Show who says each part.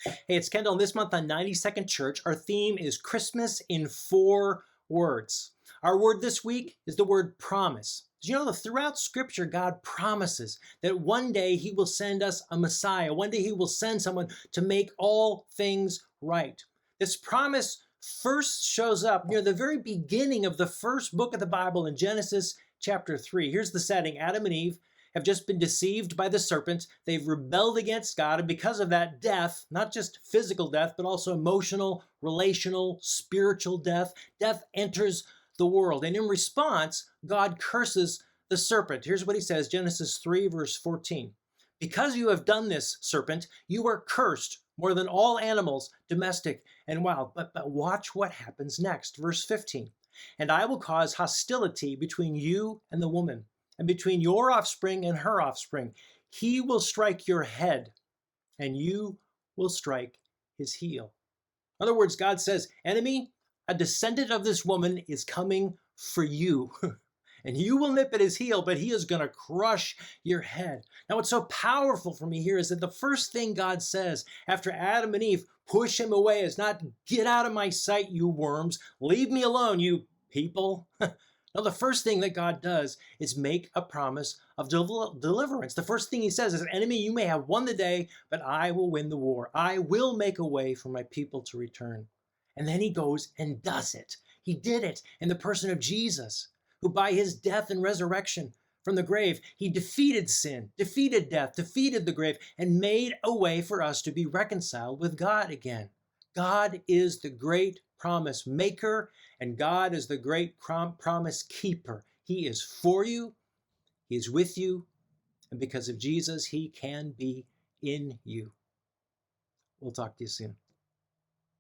Speaker 1: Hey, it's Kendall. And this month on 90 Second Church, our theme is Christmas in 4 words. Our word this week is the word promise. Did you know that throughout Scripture, God promises that one day He will send us a Messiah. One day He will send someone to make all things right. This promise first shows up near the very beginning of the first book of the Bible in Genesis chapter 3. Here's the setting. Adam and Eve have just been deceived by the serpent. They've rebelled against God, and because of that, death, not just physical death, but also emotional, relational, spiritual death, death enters the world. And in response, God curses the serpent. Here's what He says, Genesis 3, verse 14. Because you have done this, serpent, you are cursed more than all animals, domestic and wild. But watch what happens next. Verse 15. And I will cause hostility between you and the woman, and between your offspring and her offspring. He will strike your head, and you will strike his heel. In other words, God says, enemy, a descendant of this woman is coming for you. And you will nip at his heel, but he is going to crush your head. Now, what's so powerful for me here is that the first thing God says after Adam and Eve push him away is not, get out of my sight, you worms. Leave me alone, you people. No, the first thing that God does is make a promise of deliverance. The first thing He says is, enemy, you may have won the day, but I will win the war. I will make a way for my people to return. And then He goes and does it. He did it in the person of Jesus, who by His death and resurrection from the grave, He defeated sin, defeated death, defeated the grave, and made a way for us to be reconciled with God again. God is the great promise maker, and God is the great promise keeper. He is for you, He is with you, and because of Jesus, He can be in you. We'll talk to you soon.